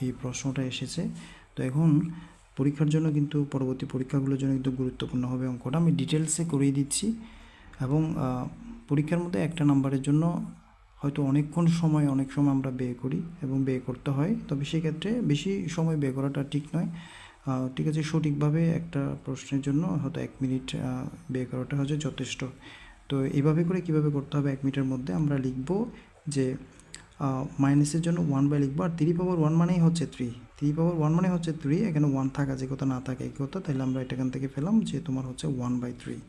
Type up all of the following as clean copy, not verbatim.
এই প্রশ্নটা এসেছে। তো এখন পরীক্ষার জন্য কিন্তু পরবর্তী পরীক্ষাগুলোর জন্য কিন্তু গুরুত্বপূর্ণ হবে অঙ্কটা। আমি ডিটেলসে করিয়ে দিচ্ছি এবং পরীক্ষার মধ্যে একটা নাম্বারের জন্য হয়তো অনেক সময় আমরা ব্যয় করি এবং ব্যয় করতে হয়, তবে সেক্ষেত্রে বেশি সময় ব্যয় করাটা ঠিক নয়। ঠিক আছে, সঠিকভাবে একটা প্রশ্নের জন্য হয়তো 1 মিনিট ব্যয় করাটা হচ্ছে যথেষ্ট। তো এইভাবে করে কীভাবে করতে হবে, 1 মিনিটের মধ্যে আমরা লিখব যে মাইনাসের জন্য 1/, লিখবো আর 3/1 মানেই হচ্ছে 3, 3/1 মানে হচ্ছে 3, এখানে 1 থাকা যে কথা না থাকে এই কথা, তাহলে আমরা এখান থেকে পেলাম যে তোমার হচ্ছে 1/3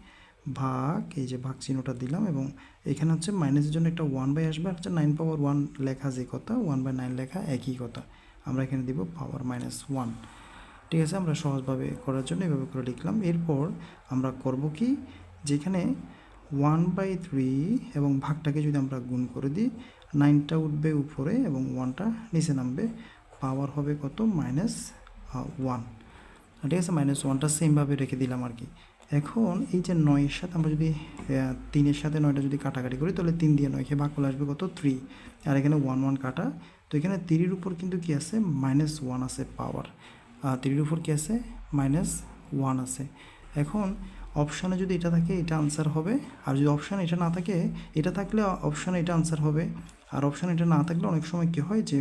ভাগ, এই যে ভাগ চিহ্নটা দিলাম, এবং এখানে হচ্ছে মাইনাসের জন্য একটা 1/, আসবে, হচ্ছে 9/1 লেখা যে কথা, 1/9 লেখা একই কথা, আমরা এখানে দিব পাওয়ার -1। ঠিক আছে, আমরা সহজভাবে করার জন্য এভাবে করে লিখলাম। এরপর আমরা করব কি, যেখানে 1/3 এবং ভাগটাকে যদি আমরা গুণ করে দিই, 9টা উঠবে উপরে এবং 1টা নিচে নামবে, পাওয়ার হবে কত, -1। ঠিক আছে, -1টা সেমভাবে রেখে দিলাম আর কি। এখন এই যে 9-এর সাথে আমরা যদি 3-এর সাথে 9টা যদি কাটাকাটি করি, তাহলে 3 দিয়ে 9কে ভাগ করলে আসবে কত, 3, আর এখানে 1 1 কাটা, তো এখানে 3-এর উপর কিন্তু কি আছে, -1 আছে পাওয়ার, 3-এর উপর কি আছে, -1 আছে। এখন অপশানে যদি এটা থাকে এটা আনসার হবে, আর যদি অপশানে এটা না থাকে, এটা থাকলে অপশানে এটা আনসার হবে, আর অপশানে এটা না থাকলে অনেক সময় কী হয় যে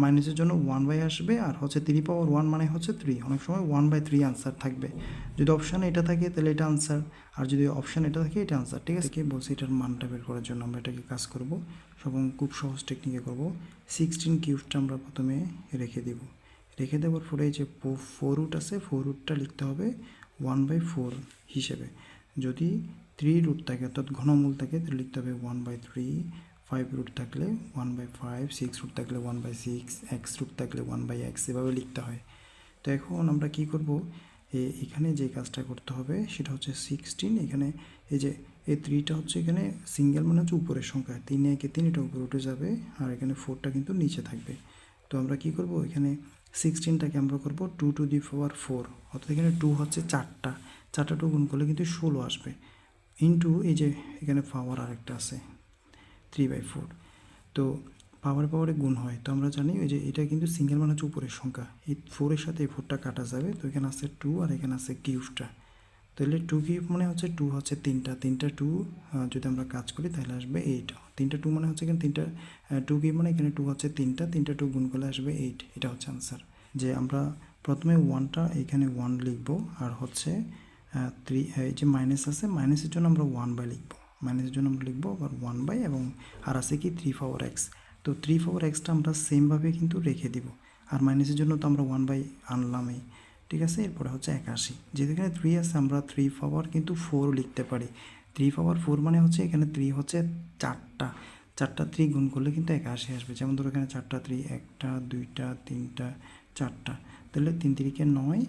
মাইনাসের জন্য 1/, আসবে, আর হচ্ছে 3/1 মানে হচ্ছে 3, অনেক সময় 1/3 আনসার থাকবে। যদি অপশানে এটা থাকে তাহলে এটা আনসার, আর যদি অপশানে এটা থাকে এটা আনসার। ঠিক আছে, কি বলছি, এটার মানটা বের করার জন্য আমরা এটাকে কাজ করব, এবং খুব সহজ টেকনিকে করব। 16 কিউবটা আমরা প্রথমে রেখে দেওয়ার পরে যে 4 রুট আছে, 4 রুটটা লিখতে হবে 1/4 হিসেবে। যদি 3 রুট থাকে অর্থাৎ ঘনমূল থাকে, তাহলে লিখতে হবে 1/3, 5 রুট থাকলে 1/5, 6 রুট থাকলে 1/6, x রুট থাকলে 1/x, এভাবে লিখতে হয়। তো এখন আমরা কি করব, এখানে যে কাজটা করতে হবে সেটা হচ্ছে 16, এখানে এই যে এই 3টা হচ্ছে এখানে সিঙ্গেল মানে হচ্ছে উপরের সংখ্যা, 3 1 3, এটা উপরে উঠে যাবে, আর এখানে 4টা কিন্তু নিচে থাকবে। তো আমরা কি করব, এখানে 16টাকে আমরা করব 2^4, অর্থাৎ এখানে 2 হচ্ছে 4টা 2 গুণ করলে কিন্তু 16 আসবে, ইন্টু এই যে এখানে পাওয়ার আরেকটা আছে 3/4, তো পাওয়ারে গুণ হয়। তো আমরা জানি ওই যে এটা কিন্তু সিঙ্গেল মানে হচ্ছে উপরের সংখ্যা, এই 4-এর সাথে এই 4টা কাটা যাবে, তো এখানে আছে 2 আর এখানে আছে কিউবটা, তাহলে 2 কিউব মানে হচ্ছে 2 হচ্ছে 3টা 2 যদি আমরা কাজ করি তাহলে আসবে 8, 3টা 2 মানে হচ্ছে এখানে 3টা 2 কিউব মানে এখানে 2 হচ্ছে 3টা 2 গুণ করলে আসবে 8, এটা হচ্ছে আনসার। যে আমরা প্রথমে 1টা এখানে 1 লিখব, আর হচ্ছে 3 এই যে মাইনাস আছে, মাইনাসের জন্য আমরা 1/, লিখব, মাইনাসের জন্য আমরা লিখবো আবার 1/, এবং আর আছে কি 3/x, তো 3/xটা আমরা সেমভাবে কিন্তু রেখে দিব, আর মাইনাসের জন্য তো আমরা 1/, আনলামই। ঠিক আছে, এরপরে হচ্ছে 81, যেহেতু এখানে 3 আছে আমরা 3 কিন্তু 4 লিখতে পারি, 3/4 মানে হচ্ছে এখানে 3 হচ্ছে 4টা 3 গুণ করলে কিন্তু 81 আসবে। যেমন ধরো এখানে 4টা 3, 1টা 2টা 3টা 4টা, তাহলে 3 3 9,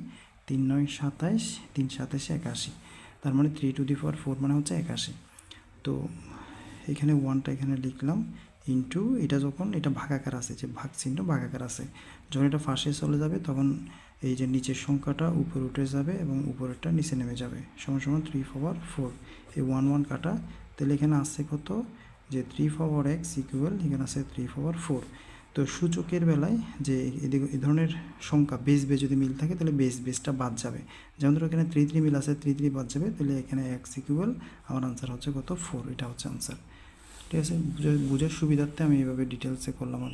3 9 27, 3 27 81, তার মানে 3^4 মানে হচ্ছে 81। তো এখানে 1টা এখানে লিখলাম, ইন্টু এটা যখন এটা ভাগাকার আছে, যে ভাগ চিহ্ন ভাগাকার আছে, যখন এটা ফাঁসে চলে যাবে তখন এই যে নিচের সংখ্যাটা উপরে উঠে যাবে এবং উপরেরটা নিচে নেমে যাবে, সমান সমান 3/4, এই 1 1 কাটা, তাহলে এখানে আসছে কত, যে 3/x ইকুয়াল, এখানে আছে 3/4। তো সূচকের বেলায় যে এই ধরনের সংখ্যা বেস যদি মিল থাকে তাহলে বেসটা বাদ যাবে, যেমন ধরো এখানে 3 3 মিল আছে, 3 3 বাদ যাবে, তাহলে এখানে x ইকুয়াল আমার আনসার হচ্ছে কত, 4, এটা হচ্ছে আনসার। ঠিক আছে, বুঝার সুবিধার্থে আমি এইভাবে ডিটেলসে করলাম আর